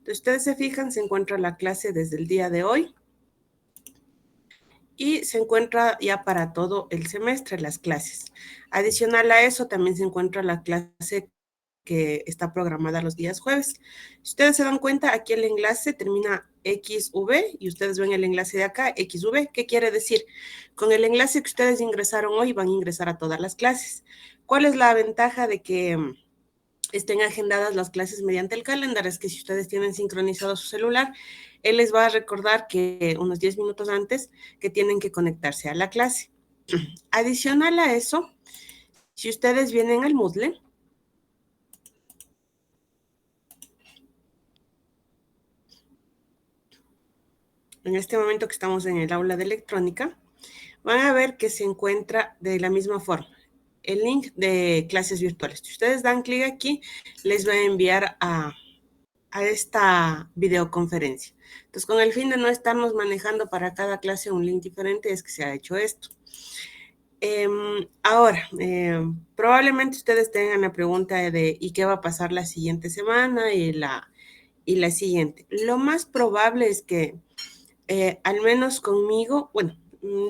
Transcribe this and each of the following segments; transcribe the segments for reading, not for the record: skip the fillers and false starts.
Entonces, ustedes se fijan, se encuentra la clase desde el día de hoy y se encuentra ya para todo el semestre las clases. Adicional a eso, también se encuentra la clase que está programada los días jueves. Si ustedes se dan cuenta, aquí el enlace termina XV y ustedes ven el enlace de acá, XV. ¿Qué quiere decir? Con el enlace que ustedes ingresaron hoy van a ingresar a todas las clases. ¿Cuál es la ventaja de que estén agendadas las clases mediante el calendario? Es que si ustedes tienen sincronizado su celular, él les va a recordar que unos 10 minutos antes que tienen que conectarse a la clase. Adicional a eso, si ustedes vienen al Moodle, en este momento que estamos en el aula de electrónica, van a ver que se encuentra de la misma forma el link de clases virtuales. Si ustedes dan clic aquí, les va a enviar a esta videoconferencia. Entonces, con el fin de no estarnos manejando para cada clase un link diferente, es que se ha hecho esto. Ahora, probablemente ustedes tengan la pregunta de ¿y qué va a pasar la siguiente semana y la siguiente? Lo más probable es que al menos conmigo, bueno,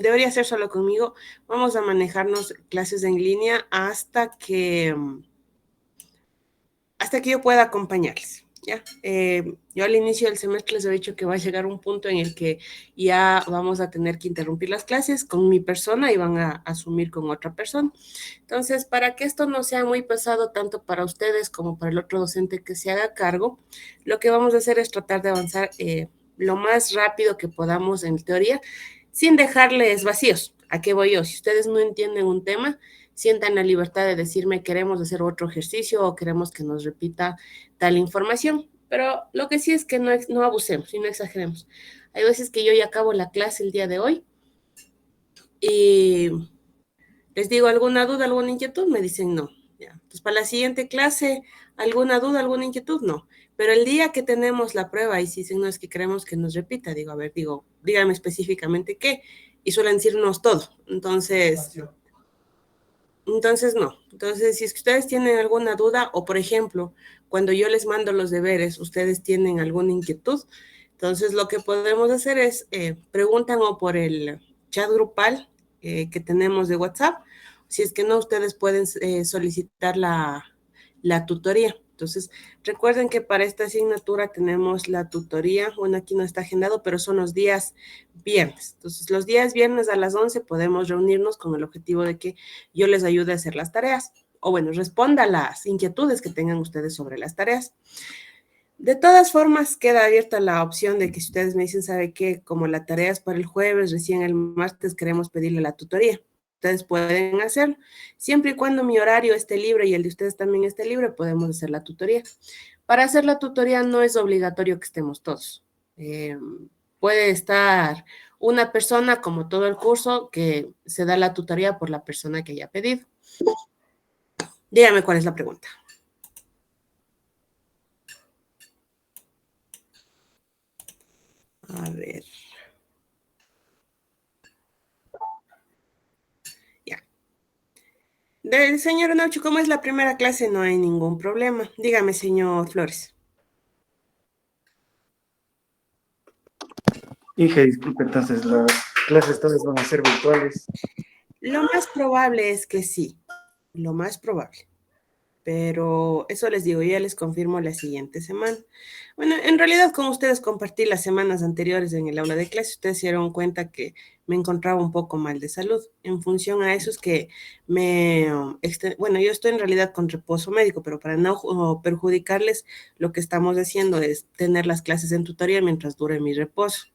debería ser solo conmigo, vamos a manejarnos clases en línea hasta que yo pueda acompañarles. ¿Ya? Yo al inicio del semestre les he dicho que va a llegar un punto en el que ya vamos a tener que interrumpir las clases con mi persona y van a asumir con otra persona. Entonces, para que esto no sea muy pesado tanto para ustedes como para el otro docente que se haga cargo, lo que vamos a hacer es tratar de avanzar lo más rápido que podamos en teoría, sin dejarles vacíos. ¿A qué voy yo? Si ustedes no entienden un tema, sientan la libertad de decirme queremos hacer otro ejercicio o queremos que nos repita tal información. Pero lo que sí es que no abusemos y no exageremos. Hay veces que yo ya acabo la clase el día de hoy y les digo, ¿alguna duda, alguna inquietud? Me dicen no. ¿Ya? Entonces, para la siguiente clase, ¿alguna duda, alguna inquietud? No. Pero el día que tenemos la prueba y si dicen, no, es que queremos que nos repita, digo, a ver, dígame específicamente qué. Y suelen decirnos todo. Entonces no. Entonces, si es que ustedes tienen alguna duda o, por ejemplo, cuando yo les mando los deberes, ustedes tienen alguna inquietud, entonces lo que podemos hacer es preguntan o por el chat grupal que tenemos de WhatsApp. Si es que no, ustedes pueden solicitar la tutoría. Entonces, recuerden que para esta asignatura tenemos la tutoría. Bueno, aquí no está agendado, pero son los días viernes. Entonces, los días viernes a las 11 podemos reunirnos con el objetivo de que yo les ayude a hacer las tareas. O bueno, responda a las inquietudes que tengan ustedes sobre las tareas. De todas formas, queda abierta la opción de que si ustedes me dicen, ¿sabe qué? Como la tarea es para el jueves, recién el martes queremos pedirle la tutoría. Ustedes pueden hacerlo. Siempre y cuando mi horario esté libre y el de ustedes también esté libre, podemos hacer la tutoría. Para hacer la tutoría no es obligatorio que estemos todos. Puede estar una persona, como todo el curso, que se da la tutoría por la persona que haya pedido. Dígame cuál es la pregunta. A ver. Ya. Del señor Nacho, ¿cómo es la primera clase? No hay ningún problema. Dígame, señor Flores. Inge, disculpe, entonces las clases todas van a ser virtuales. Lo más probable es que sí, lo más probable. Pero eso les digo, ya les confirmo la siguiente semana. Bueno, en realidad con ustedes compartí las semanas anteriores en el aula de clase, ustedes se dieron cuenta que me encontraba un poco mal de salud. En función a eso es que bueno, yo estoy en realidad con reposo médico, pero para no perjudicarles, lo que estamos haciendo es tener las clases en tutoría mientras dure mi reposo.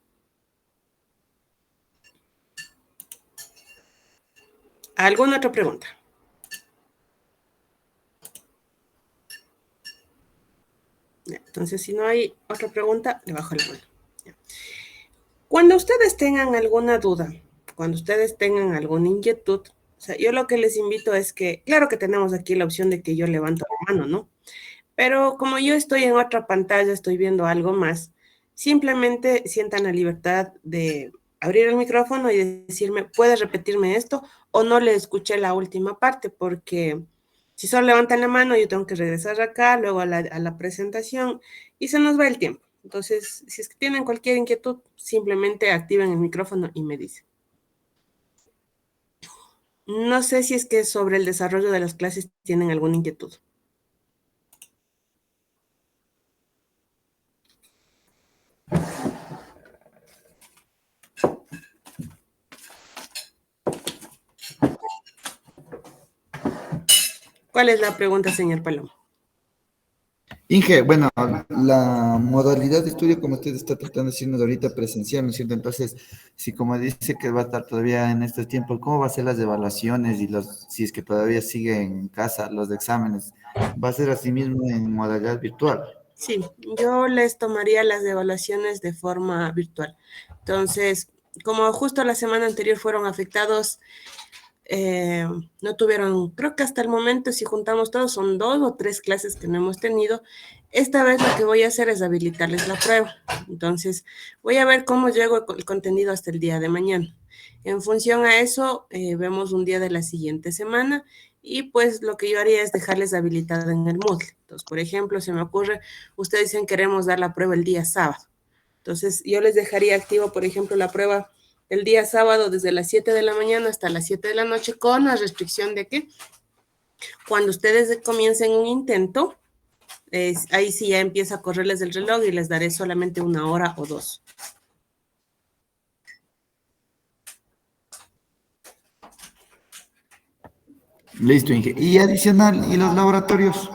¿Alguna otra pregunta? Entonces, si no hay otra pregunta, le bajo la mano. Cuando ustedes tengan alguna duda, cuando ustedes tengan alguna inquietud, o sea, yo lo que les invito es que, claro que tenemos aquí la opción de que yo levanto la mano, ¿no? Pero como yo estoy en otra pantalla, estoy viendo algo más, simplemente sientan la libertad de abrir el micrófono y decirme, ¿puedes repetirme esto? O no le escuché la última parte, porque si solo levantan la mano, yo tengo que regresar acá, luego a la presentación, y se nos va el tiempo. Entonces, si es que tienen cualquier inquietud, simplemente activen el micrófono y me dicen. No sé si es que sobre el desarrollo de las clases tienen alguna inquietud. ¿Cuál es la pregunta, señor Palomo? Inge, bueno, la modalidad de estudio como usted está tratando de decirnos ahorita presencial, ¿no es cierto? Entonces, si como dice que va a estar todavía en estos tiempos, ¿cómo va a ser las evaluaciones y si es que todavía sigue en casa los exámenes? ¿Va a ser así mismo en modalidad virtual? Sí, yo les tomaría las evaluaciones de forma virtual. Entonces, como justo la semana anterior fueron afectados, no tuvieron, creo que hasta el momento, si juntamos todos, son 2 o 3 clases que no hemos tenido. Esta vez lo que voy a hacer es habilitarles la prueba. Entonces, voy a ver cómo llego el contenido hasta el día de mañana. En función a eso, vemos un día de la siguiente semana y pues lo que yo haría es dejarles habilitado en el Moodle. Entonces, por ejemplo, se me ocurre, ustedes dicen queremos dar la prueba el día sábado. Entonces, yo les dejaría activo, por ejemplo, la prueba el día sábado desde las 7 de la mañana hasta las 7 de la noche con la restricción de que cuando ustedes comiencen un intento, ahí sí ya empieza a correrles el reloj y les daré solamente 1 hora o 2. Listo, Inge. Y adicional, ¿y los laboratorios?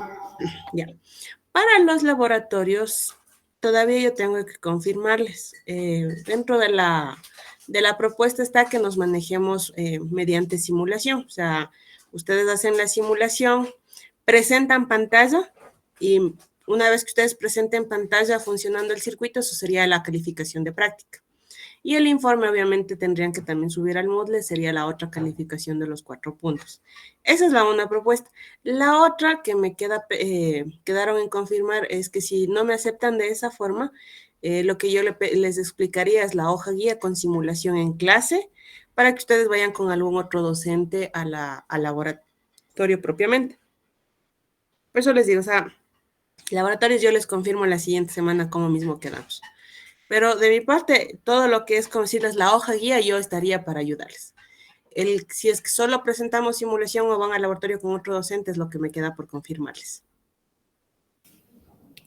Ya. Para los laboratorios, todavía yo tengo que confirmarles. Dentro de la propuesta está que nos manejemos mediante simulación. O sea, ustedes hacen la simulación, presentan pantalla y una vez que ustedes presenten pantalla funcionando el circuito, eso sería la calificación de práctica. Y el informe obviamente tendrían que también subir al Moodle, sería la otra calificación de los 4 puntos. Esa es la una propuesta. La otra que me quedaron en confirmar es que si no me aceptan de esa forma, lo que yo les explicaría es la hoja guía con simulación en clase para que ustedes vayan con algún otro docente al laboratorio propiamente. Por eso les digo, o sea, laboratorios yo les confirmo la siguiente semana cómo mismo quedamos. Pero de mi parte, todo lo que es como decirles la hoja guía, yo estaría para ayudarles. Si es que solo presentamos simulación o van al laboratorio con otro docente, es lo que me queda por confirmarles.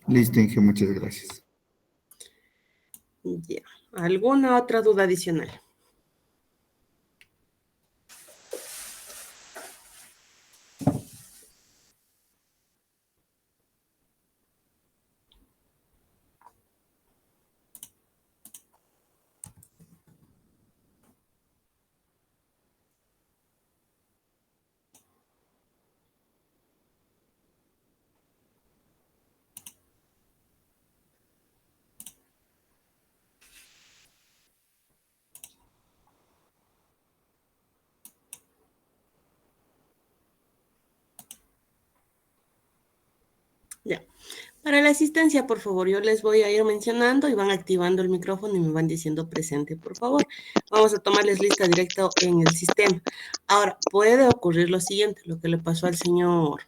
Listo, Inge, muchas gracias. Ya. ¿Alguna otra duda adicional? Ya. Para la asistencia, por favor, yo les voy a ir mencionando y van activando el micrófono y me van diciendo presente, por favor. Vamos a tomarles lista directa en el sistema. Ahora, puede ocurrir lo siguiente, lo que le pasó al señor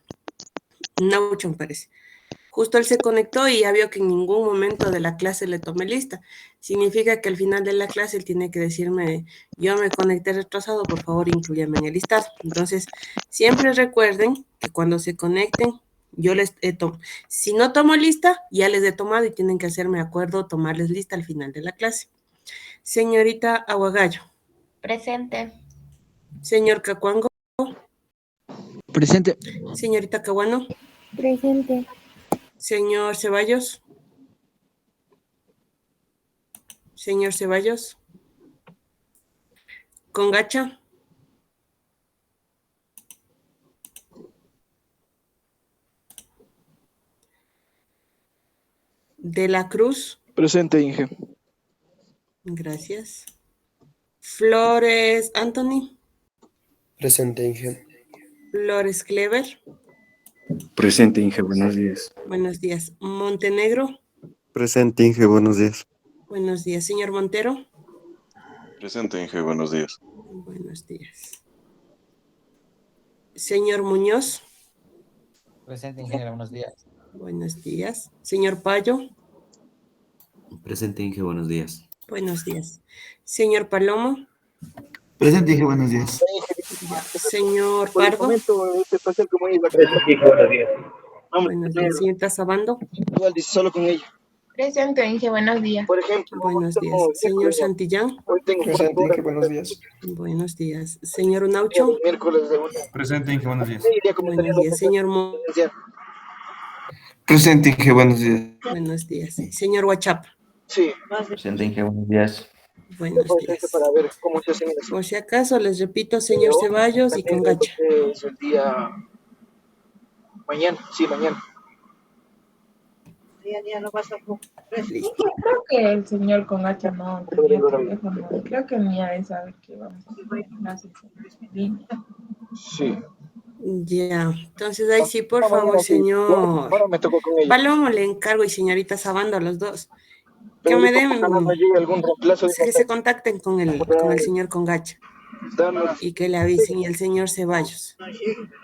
Naucho, me parece. Justo él se conectó y ya vio que en ningún momento de la clase le tomé lista. Significa que al final de la clase él tiene que decirme, yo me conecté retrasado, por favor incluyame en el listado. Entonces, siempre recuerden que cuando se conecten, yo les tomo. Si no tomo lista, ya les he tomado y tienen que hacerme acuerdo tomarles lista al final de la clase. Señorita Aguagallo. Presente. Señor Cacuango. Presente. Señorita Caguano. Presente. Señor Ceballos. Señor Ceballos. Congacha. De la Cruz. Presente, Inge. Gracias. Flores Anthony. Presente, Inge. Flores Clever. Presente, Inge, buenos días. Buenos días. Montenegro. Presente, Inge, buenos días. Buenos días. Señor Montero. Presente, Inge, buenos días. Buenos días. Señor Muñoz. Presente, ingeniero, buenos días. Buenos días. Señor Payo. Presente, Inge, buenos días. Buenos días. Señor Palomo. Presente, Inge, buenos días. Ya. Señor Por el Pardo. momento, este pastel como ella. Buenos días. Vamos Buenos a tener días. Señorita Sabando. igual dice solo con ella. Presente, Inge, buenos días. Por ejemplo, vamos a Buenos hacer días. como Señor miércoles ya. Santillán. Hoy tengo Presente, 4 horas. Inge, buenos días. Buenos días. Señor Día Unaucho. del miércoles de una. Presente, Inge, buenos días. Sí, ya comenzaría Buenos lo días. que fue Señor presencial. Presente, Inge, buenos días. Buenos días. Señor Huachap. Sí, Presente, Inge, buenos días. Buenos después este días. para ver cómo se hacen las. Por si acaso, les repito, señor Hoy Ceballos y también con lo Gacha. que es el día mañana. Sí, mañana. Listo. Creo que el señor con H no Sobre tenía el horario. teléfono. Creo que ni a él sabe que vamos a tener clases en línea. Sí. Ya. Entonces, ahí sí, por No, favor, mañana sí. Ahora, señor ahora me tocó con ella. Palomo, le encargo y señorita Sabando a los dos. Que Pero me dijo, ojalá no den, llegue algún reemplazo de que se contacten con el señor Congacha darnos. y que le Sí, avisen y el señor Ceballos.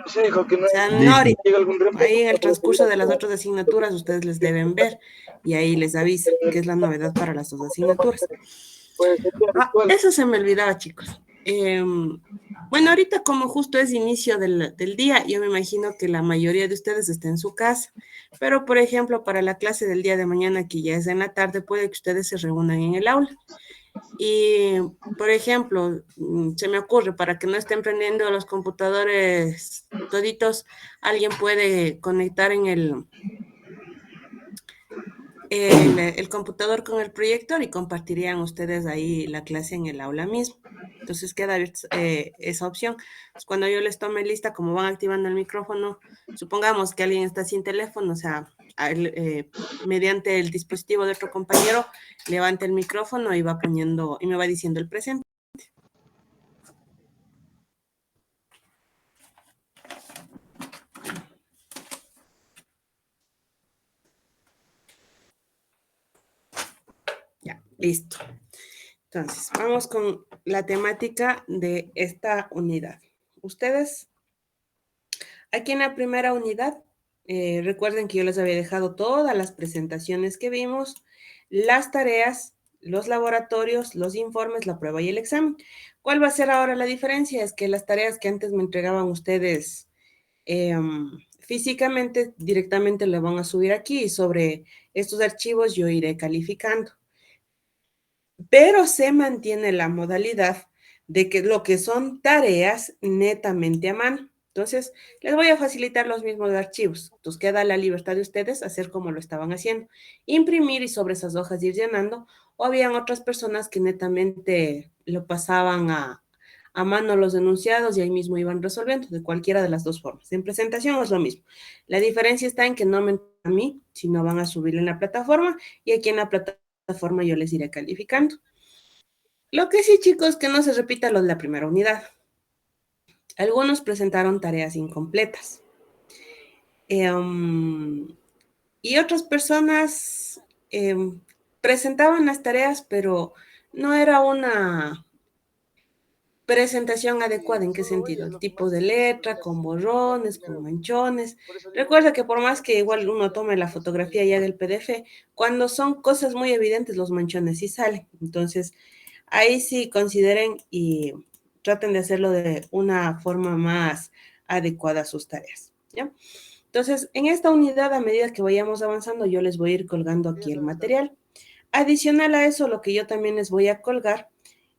sí, dijo que no O sea, no Listo. ahorita, llega algún reemplazo ahí en el para seguir transcurso de las acá. otras asignaturas ustedes les deben ver y ahí les avisa que es la novedad para las dos asignaturas. Pues el día Ah, virtual. eso se me olvidaba, chicos. Bueno, ahorita como justo es inicio del día, yo me imagino que la mayoría de ustedes está en su casa, pero por ejemplo, para la clase del día de mañana, que ya es en la tarde, puede que ustedes se reúnan en el aula. Y, por ejemplo, se me ocurre, para que no estén prendiendo los computadores toditos, alguien puede conectar en el computador con el proyector y compartirían ustedes ahí la clase en el aula mismo. Entonces queda abierta esa opción. Pues cuando yo les tome lista, como van activando el micrófono, supongamos que alguien está sin teléfono, o sea, mediante el dispositivo de otro compañero, levanta el micrófono y va poniendo, y me va diciendo el presente. Ya, listo. Entonces, vamos con la temática de esta unidad. Ustedes, aquí en la primera unidad, recuerden que yo les había dejado todas las presentaciones que vimos, las tareas, los laboratorios, los informes, la prueba y el examen. ¿Cuál va a ser ahora la diferencia? Es que las tareas que antes me entregaban ustedes físicamente, directamente le van a subir aquí y sobre estos archivos yo iré calificando. Pero se mantiene la modalidad de que lo que son tareas netamente a mano. Entonces, les voy a facilitar los mismos archivos. Entonces, queda la libertad de ustedes hacer como lo estaban haciendo. Imprimir y sobre esas hojas ir llenando. O habían otras personas que netamente lo pasaban a mano los enunciados y ahí mismo iban resolviendo, de cualquiera de las dos formas. En presentación es lo mismo. La diferencia está en que no me entregan a mí, sino van a subirlo en la plataforma y aquí en la plataforma yo les iré calificando. Lo que sí, chicos, que no se repita lo de la primera unidad. Algunos presentaron tareas incompletas. Y otras personas presentaban las tareas, pero no era una presentación adecuada. ¿En qué sentido? El tipo de letra, con borrones, con manchones. Recuerda que por más que igual uno tome la fotografía ya del PDF, cuando son cosas muy evidentes, los manchones sí salen. Entonces, ahí sí consideren y traten de hacerlo de una forma más adecuada a sus tareas, ¿ya? Entonces, en esta unidad, a medida que vayamos avanzando, yo les voy a ir colgando aquí el material. Adicional a eso, lo que yo también les voy a colgar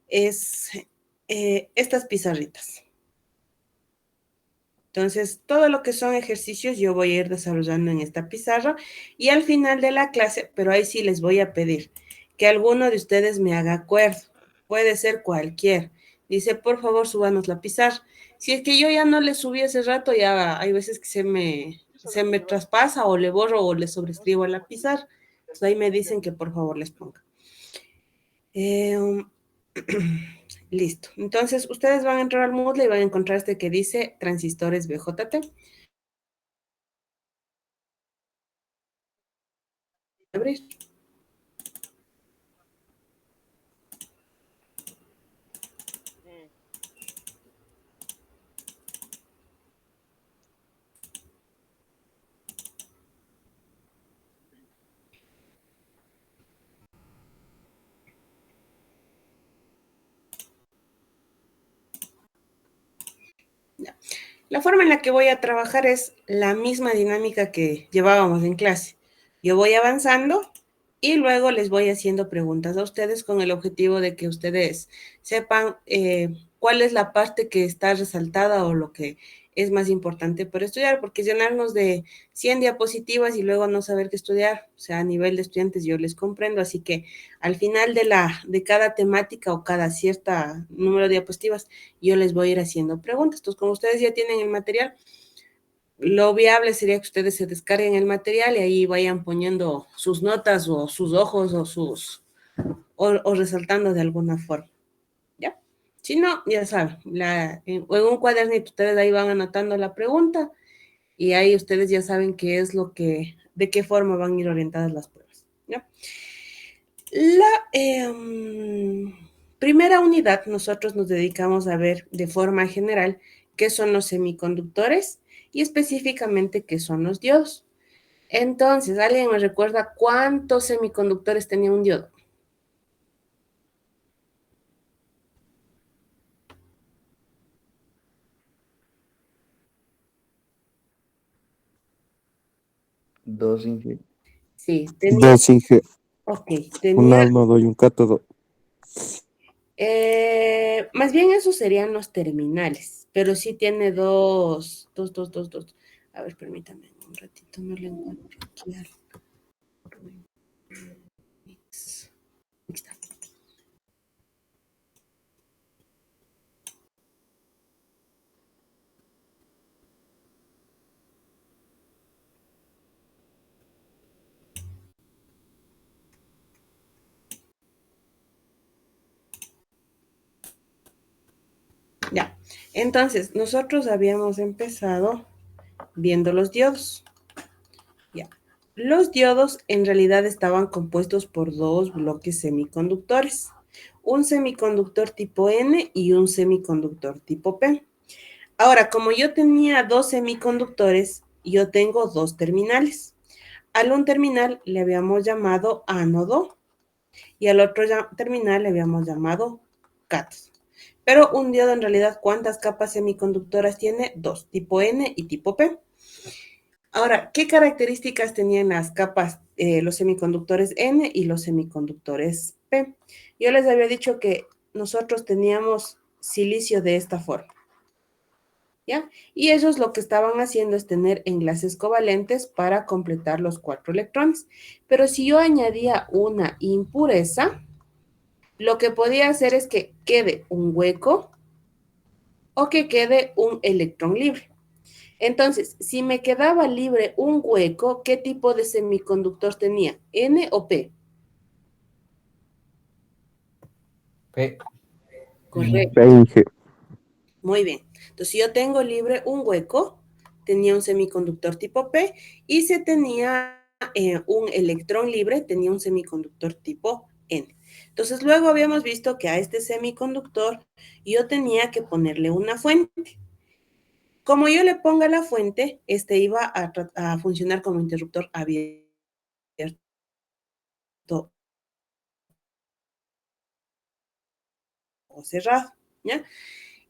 es estas pizarritas. Entonces, todo lo que son ejercicios yo voy a ir desarrollando en esta pizarra y al final de la clase, pero ahí sí les voy a pedir que alguno de ustedes me haga acuerdo. Puede ser cualquier. Dice, por favor, súbanos la pizarra. Si es que yo ya no le subí hace rato, ya hay veces que se me traspasa o le borro o le sobrescribo a la pizarra. Entonces ahí me dicen que por favor les ponga. Listo. Entonces, ustedes van a entrar al Moodle y van a encontrar este que dice transistores BJT. Abrir. La forma en la que voy a trabajar es la misma dinámica que llevábamos en clase. Yo voy avanzando y luego les voy haciendo preguntas a ustedes con el objetivo de que ustedes sepan cuál es la parte que está resaltada o lo que es más importante para estudiar, porque llenarnos de 100 diapositivas y luego no saber qué estudiar, o sea, a nivel de estudiantes yo les comprendo, así que al final de cada temática o cada cierta número de diapositivas, yo les voy a ir haciendo preguntas. Entonces, como ustedes ya tienen el material, lo viable sería que ustedes se descarguen el material y ahí vayan poniendo sus notas o sus ojos o resaltando de alguna forma, ¿ya? Si no, ya saben, o en un cuadernito ustedes ahí van anotando la pregunta y ahí ustedes ya saben qué es de qué forma van a ir orientadas las pruebas, ¿ya? La primera unidad, nosotros nos dedicamos a ver de forma general qué son los semiconductores y específicamente qué son los diodos. Entonces, ¿alguien me recuerda cuántos semiconductores tenía un diodo? Dos, Inge. Sí, tenía, Dos, Inge. ok, Un tenía, ánodo y un cátodo. más bien esos serían los terminales, pero sí tiene dos. A ver, permítame un ratito, no le encuentro aquí al Rubix. Aquí está. Ya, entonces nosotros habíamos empezado viendo los diodos. Ya. Los diodos en realidad estaban compuestos por dos bloques semiconductores, un semiconductor tipo N y un semiconductor tipo P. Ahora, como yo tenía dos semiconductores, yo tengo dos terminales. Al un terminal le habíamos llamado ánodo y al otro terminal le habíamos llamado cátodo. Pero un diodo en realidad, ¿cuántas capas semiconductoras tiene? Dos, tipo N y tipo P. Ahora, ¿qué características tenían las capas, los semiconductores N y los semiconductores P? Yo les había dicho que nosotros teníamos silicio de esta forma, ¿ya? Y ellos lo que estaban haciendo es tener enlaces covalentes para completar los 4 electrones. Pero si yo añadía una impureza, lo que podía hacer es que quede un hueco o que quede un electrón libre. Entonces, si me quedaba libre un hueco, ¿qué tipo de semiconductor tenía? ¿N o P? P. Correcto. P, Inge. Muy bien. Entonces, si yo tengo libre un hueco, tenía un semiconductor tipo P y si tenía un electrón libre, tenía un semiconductor tipo N. Entonces, luego habíamos visto que a este semiconductor yo tenía que ponerle una fuente. Como yo le ponga la fuente, este iba a funcionar como interruptor abierto o cerrado, ¿ya?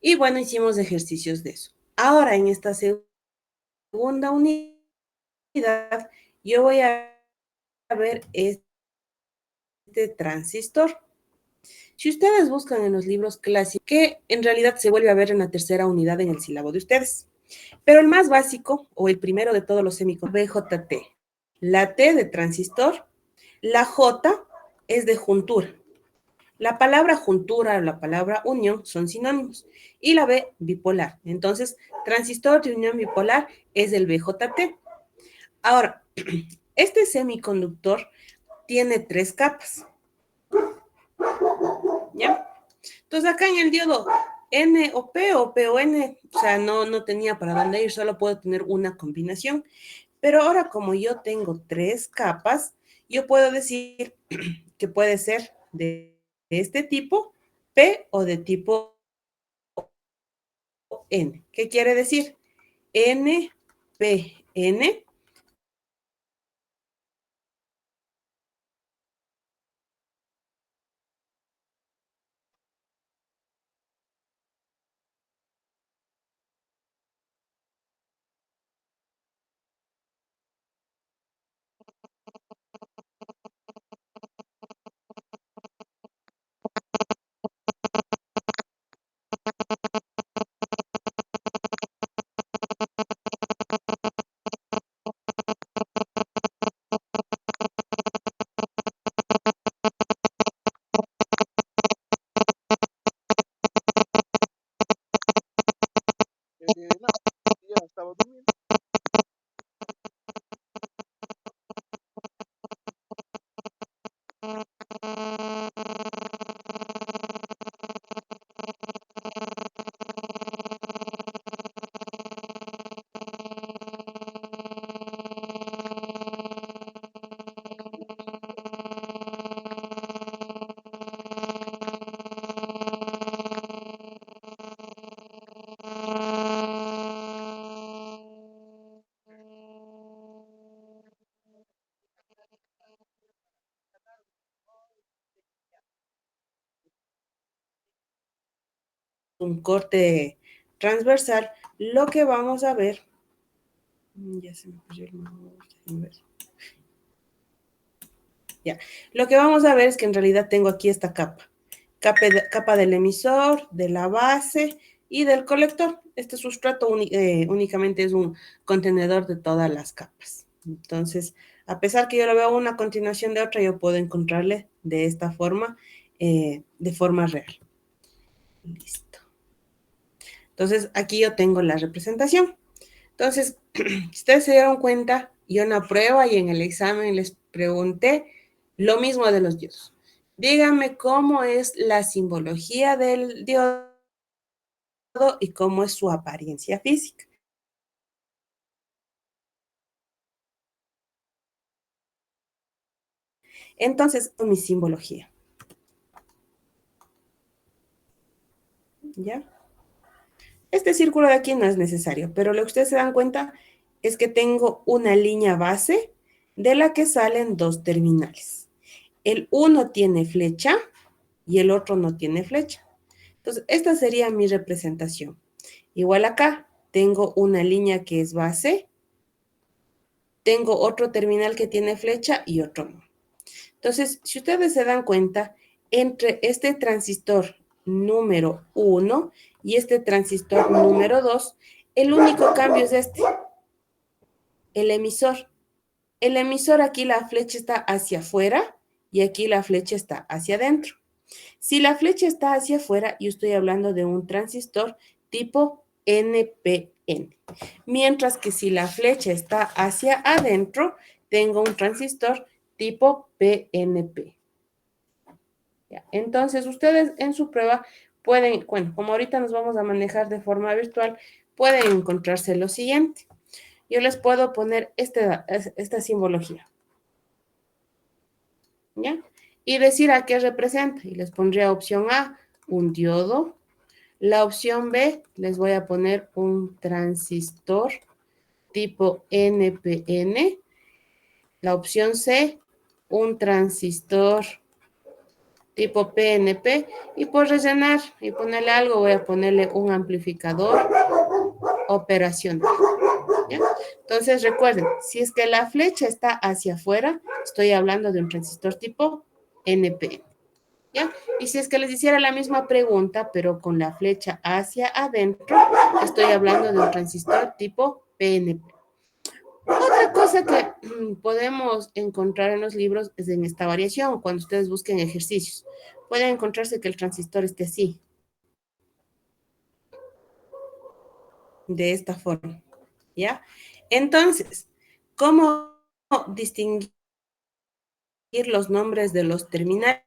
Y bueno, hicimos ejercicios de eso. Ahora, en esta segunda unidad, yo voy a ver este transistor. Si ustedes buscan en los libros clásicos, que en realidad se vuelve a ver en la tercera unidad en el sílabo de ustedes. Pero el más básico, o el primero de todos los semiconductores, BJT. La T de transistor, la J es de juntura. La palabra juntura o la palabra unión son sinónimos. Y la B, bipolar. Entonces, transistor de unión bipolar es el BJT. Ahora, este semiconductor tiene 3 capas. ¿Ya? Entonces, acá en el diodo N o P o N, o sea, no tenía para dónde ir, solo puedo tener una combinación. Pero ahora, como yo tengo 3 capas, yo puedo decir que puede ser de este tipo, P o de tipo N. ¿Qué quiere decir? N, P, N. un corte transversal, lo que vamos a ver, ya se me perdió el mouse, déjenme ver. Ya, lo que vamos a ver es que en realidad tengo aquí esta capa del emisor, de la base y del colector. Este sustrato únicamente es un contenedor de todas las capas. Entonces, a pesar que yo lo veo una continuación de otra, yo puedo encontrarle de esta forma, de forma real. Listo. Entonces, aquí yo tengo la representación. Entonces, si ustedes se dieron cuenta, yo en la prueba y en el examen les pregunté lo mismo de los diodos. Díganme cómo es la simbología del diodo y cómo es su apariencia física. Entonces, mi simbología. ¿Ya? Este círculo de aquí no es necesario, pero lo que ustedes se dan cuenta es que tengo una línea base de la que salen dos terminales. El uno tiene flecha y el otro no tiene flecha. Entonces, esta sería mi representación. Igual acá, tengo una línea que es base, tengo otro terminal que tiene flecha y otro no. Entonces, si ustedes se dan cuenta, entre este transistor número 1 y este transistor número 2, el único cambio es este, el emisor. El emisor aquí la flecha está hacia afuera y aquí la flecha está hacia adentro. Si la flecha está hacia afuera, yo estoy hablando de un transistor tipo NPN. Mientras que si la flecha está hacia adentro, tengo un transistor tipo PNP. ¿Ya? Entonces, ustedes en su prueba pueden, bueno, como ahorita nos vamos a manejar de forma virtual, pueden encontrarse lo siguiente. Yo les puedo poner esta simbología. ¿Ya? Y decir a qué representa. Y les pondría opción A, un diodo. La opción B, les voy a poner un transistor tipo NPN. La opción C, un transistor tipo PNP. Y por rellenar y ponerle algo, voy a ponerle un amplificador operacional. ¿Ya? Entonces recuerden, si es que la flecha está hacia afuera, estoy hablando de un transistor tipo NPN. ¿Ya? Y si es que les hiciera la misma pregunta, pero con la flecha hacia adentro, estoy hablando de un transistor tipo PNP. Otra cosa que podemos encontrar en los libros es en esta variación, cuando ustedes busquen ejercicios. Pueden encontrarse que el transistor esté así, de esta forma, ¿ya? Entonces, ¿cómo distinguir los nombres de los terminales?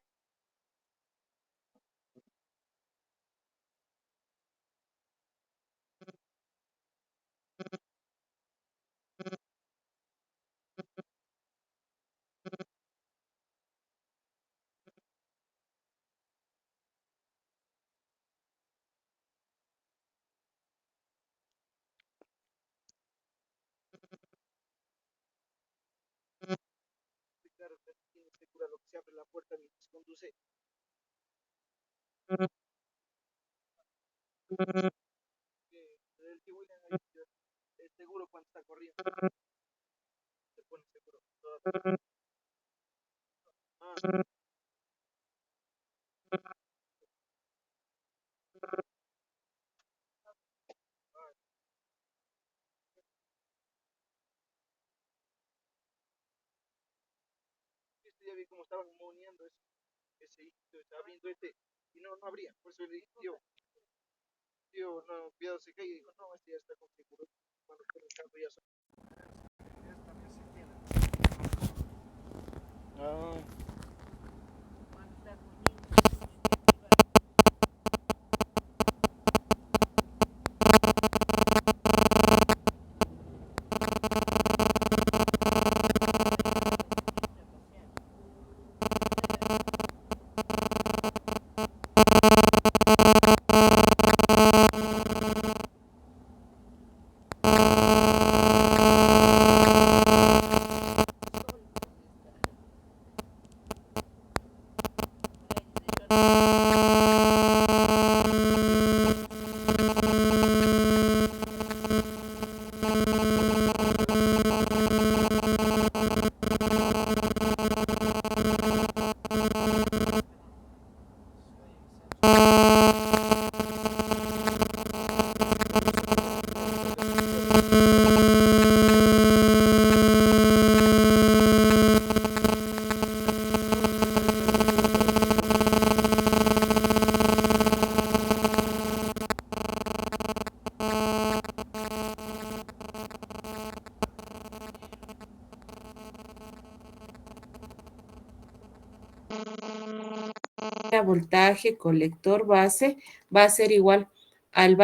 voltaje colector base va a ser igual al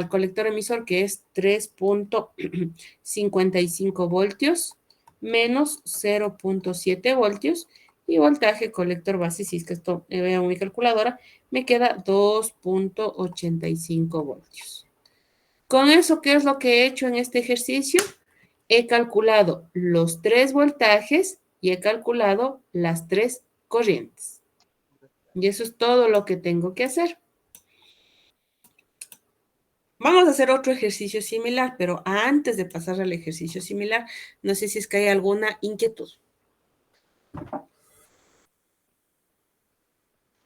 colector emisor, que es 3.55 voltios menos 0.7 voltios, y voltaje colector base, si es que esto me veo en mi calculadora, me queda 2.85 voltios. Con eso, ¿qué es lo que he hecho en este ejercicio? He calculado los 3 voltajes y he calculado las 3 corrientes. Y eso es todo lo que tengo que hacer. Vamos a hacer otro ejercicio similar, pero antes de pasar al ejercicio similar, no sé si es que hay alguna inquietud.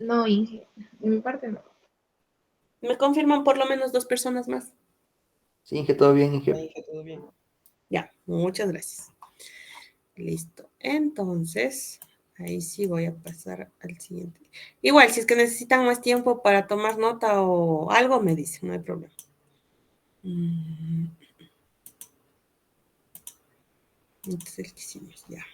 No, Inge. De mi parte no. ¿Me confirman por lo menos 2 personas más? Sí, Inge, todo bien, Inge. Ya, muchas gracias. Listo. Entonces, ahí sí voy a pasar al siguiente. Igual, si es que necesitan más tiempo para tomar nota o algo, me dicen, no hay problema. Entonces, el que hicimos ya.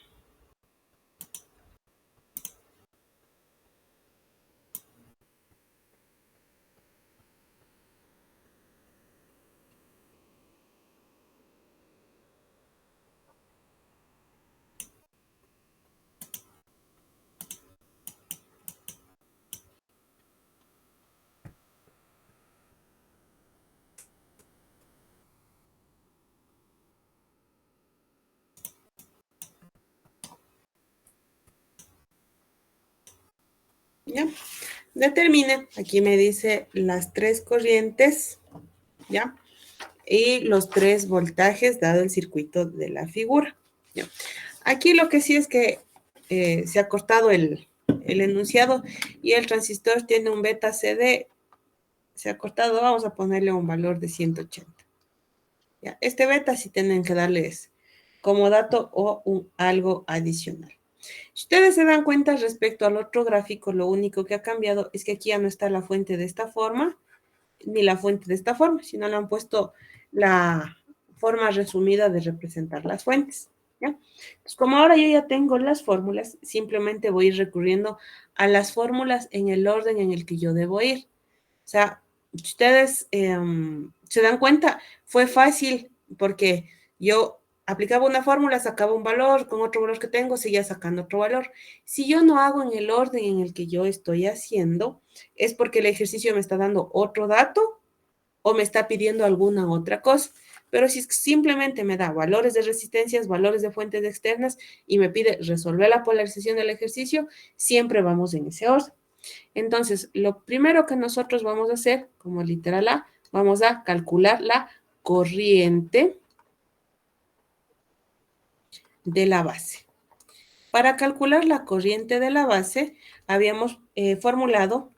¿Ya? Determine, aquí me dice las 3 corrientes, ¿ya? Y los 3 voltajes dado el circuito de la figura, ¿ya? Aquí lo que sí es que se ha cortado el enunciado y el transistor tiene un beta CD, se ha cortado, vamos a ponerle un valor de 180. ¿Ya? Este beta sí tienen que darles como dato o algo adicional. Si ustedes se dan cuenta respecto al otro gráfico, lo único que ha cambiado es que aquí ya no está la fuente de esta forma, ni la fuente de esta forma, sino le han puesto la forma resumida de representar las fuentes, ¿ya? Entonces, como ahora yo ya tengo las fórmulas, simplemente voy a ir recurriendo a las fórmulas en el orden en el que yo debo ir. O sea, ustedes se dan cuenta, fue fácil porque yo aplicaba una fórmula, sacaba un valor, con otro valor que tengo, seguía sacando otro valor. Si yo no hago en el orden en el que yo estoy haciendo, es porque el ejercicio me está dando otro dato o me está pidiendo alguna otra cosa. Pero si simplemente me da valores de resistencias, valores de fuentes externas y me pide resolver la polarización del ejercicio, siempre vamos en ese orden. Entonces, lo primero que nosotros vamos a hacer, como literal A, vamos a calcular la corriente de la base. Para calcular la corriente de la base, habíamos formulado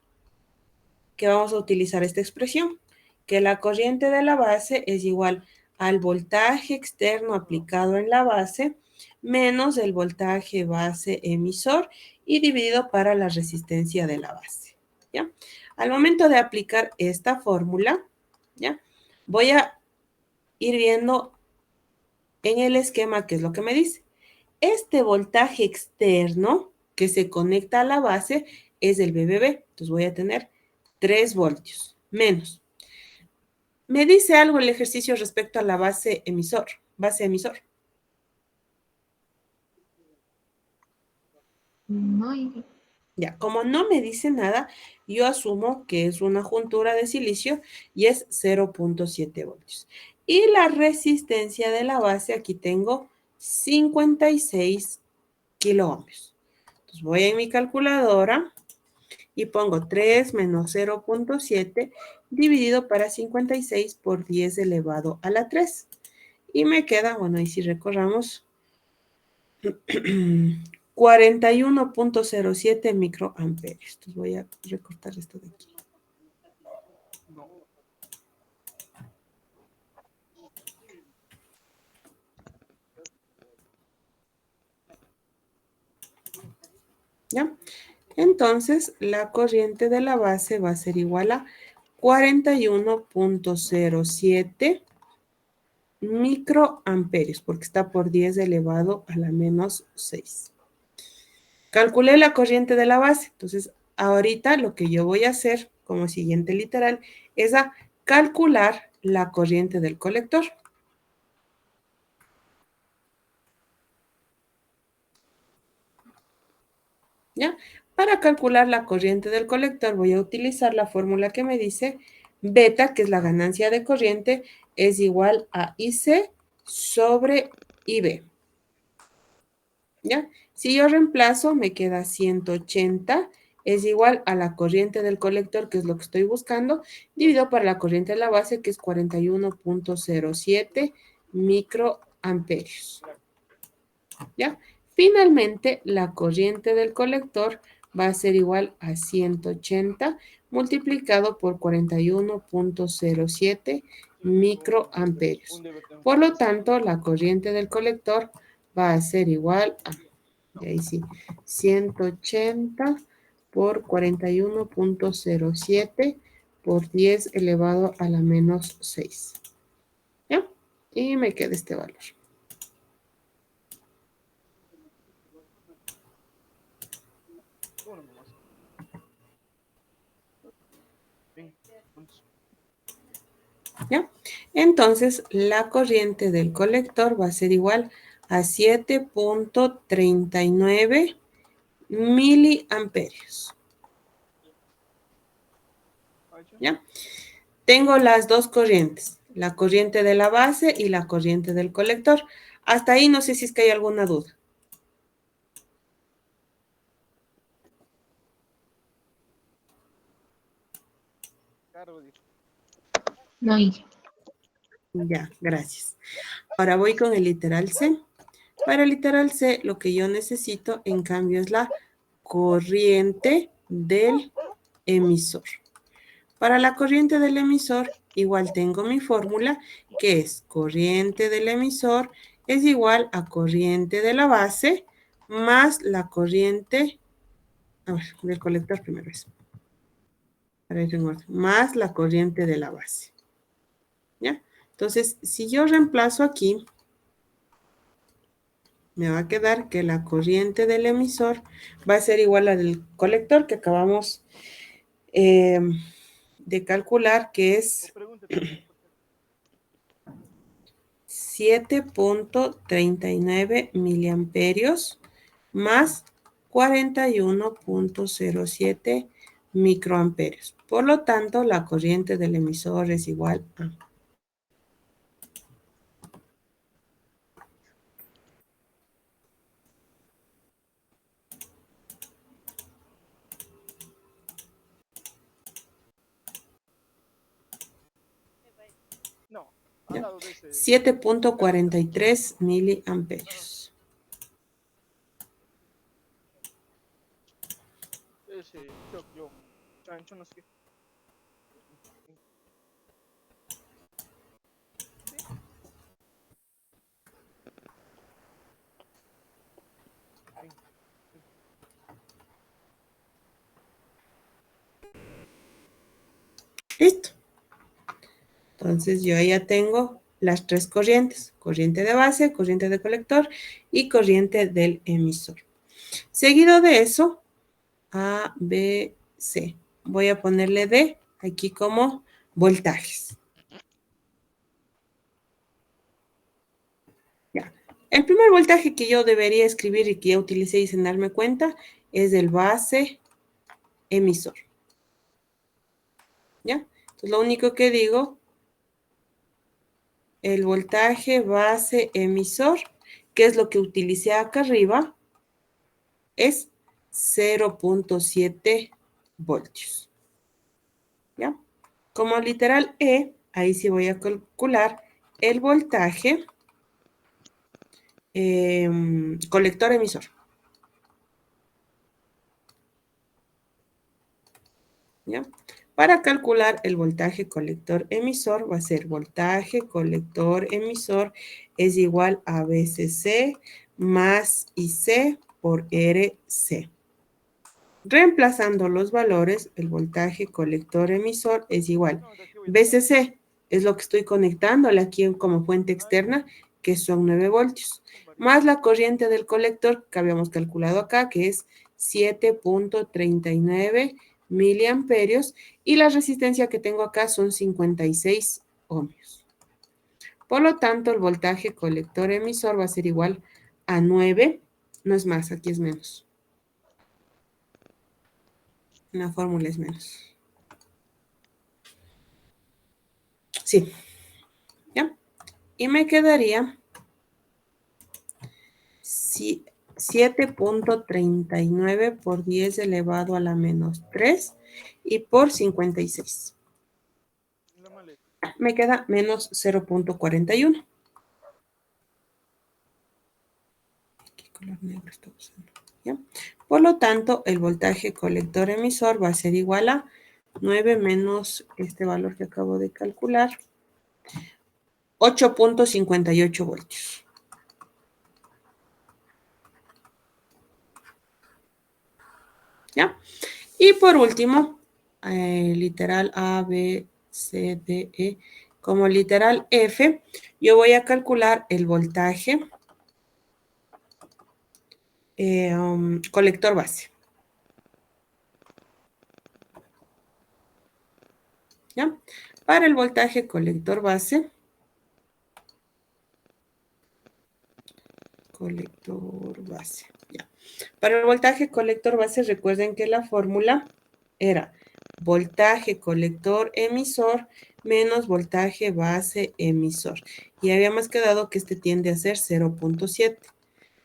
que vamos a utilizar esta expresión, que la corriente de la base es igual al voltaje externo aplicado en la base menos el voltaje base emisor y dividido para la resistencia de la base, ¿ya? Al momento de aplicar esta fórmula, ¿ya? Voy a ir viendo en el esquema qué es lo que me dice. Este voltaje externo que se conecta a la base es el BBB. Entonces voy a tener 3 voltios menos. Me dice algo el ejercicio respecto a la base emisor. No, Inge. Ya, como no me dice nada, yo asumo que es una juntura de silicio y es 0.7 voltios. Y la resistencia de la base, aquí tengo 56 kiloohmios. Entonces voy en mi calculadora y pongo 3 menos 0.7 dividido para 56 por 10 elevado a la 3. Y me queda, bueno, y si recorramos, 41.07 microamperios. Entonces voy a recortar esto de aquí. ¿Ya? Entonces, la corriente de la base va a ser igual a 41.07 microamperios, porque está por 10 elevado a la menos 6. Calculé la corriente de la base. Entonces, ahorita lo que yo voy a hacer como siguiente literal es a calcular la corriente del colector. ¿Ya? Para calcular la corriente del colector voy a utilizar la fórmula que me dice beta, que es la ganancia de corriente, es igual a IC sobre IB. ¿Ya? Si yo reemplazo, me queda 180, es igual a la corriente del colector, que es lo que estoy buscando, dividido por la corriente de la base, que es 41.07 microamperios. ¿Ya? Finalmente, la corriente del colector va a ser igual a 180 multiplicado por 41.07 microamperios. Por lo tanto, la corriente del colector va a ser igual a, y ahí sí, 180 por 41.07 por 10 elevado a la menos 6. ¿Ya? Y me queda este valor. ¿Ya? Entonces, la corriente del colector va a ser igual a 7.39 miliamperios. ¿Ya? Tengo las dos corrientes, la corriente de la base y la corriente del colector. Hasta ahí no sé si es que hay alguna duda. No, Inge. Ya, gracias. Ahora voy con el literal C. Para el literal C, lo que yo necesito, en cambio, es la corriente del emisor. Para la corriente del emisor, igual tengo mi fórmula, que es corriente del emisor es igual a corriente de la base más la corriente, a ver, del colector primero es, para ir en orden, más la corriente de la base. ¿Ya? Entonces, si yo reemplazo aquí, me va a quedar que la corriente del emisor va a ser igual a la del colector que acabamos de calcular, que es 7.39 miliamperios más 41.07 microamperios. Por lo tanto, la corriente del emisor es igual a... ¿Ya? 7.43 miliamperios. Listo. Entonces yo ya tengo las tres corrientes, corriente de base, corriente de colector y corriente del emisor. Seguido de eso, A, B, C. Voy a ponerle D aquí como voltajes. Ya. El primer voltaje que yo debería escribir y que ya utilicé y sin darme cuenta es del base emisor. ¿Ya? Entonces lo único que digo, el voltaje base emisor, que es lo que utilicé acá arriba, es 0.7 voltios. ¿Ya? Como literal E, ahí sí voy a calcular el voltaje colector emisor. ¿Ya? Para calcular el voltaje colector emisor va a ser voltaje colector emisor es igual a VCC más IC por RC. Reemplazando los valores, el voltaje colector emisor es igual. VCC es lo que estoy conectándole aquí como fuente externa, que son 9 voltios, más la corriente del colector que habíamos calculado acá, que es 7.39 miliamperios y la resistencia que tengo acá son 56 ohmios. Por lo tanto, el voltaje colector emisor va a ser igual a 9, no es más, aquí es menos. La fórmula es menos. Sí, ¿ya? Y me quedaría 7.39 por 10 elevado a la menos 3 y por 56. Me queda menos 0.41. ¿Qué color negro estoy usando? ¿Ya? Por lo tanto, el voltaje colector emisor va a ser igual a 9 menos este valor que acabo de calcular, 8.58 voltios. ¿Ya? Y por último, literal A, B, C, D, E, como literal F, yo voy a calcular el voltaje colector base. ¿Ya? Para el voltaje colector base, ¿ya? Para el voltaje colector base, recuerden que la fórmula era voltaje colector emisor menos voltaje base emisor. Y habíamos quedado que este tiende a ser 0.7.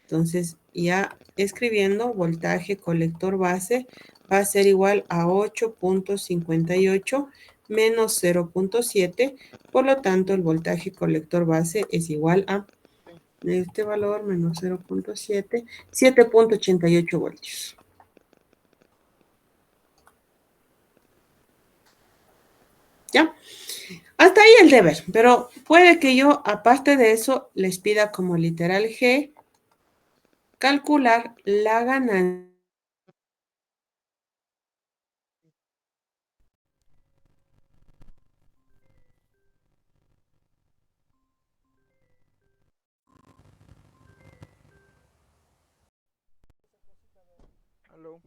Entonces, ya escribiendo, voltaje colector base va a ser igual a 8.58 menos 0.7. Por lo tanto, el voltaje colector base es igual a este valor menos 0.7, 7.88 voltios. ¿Ya? Hasta ahí el deber, pero puede que yo, aparte de eso, les pida como literal G, calcular la ganancia. Aló.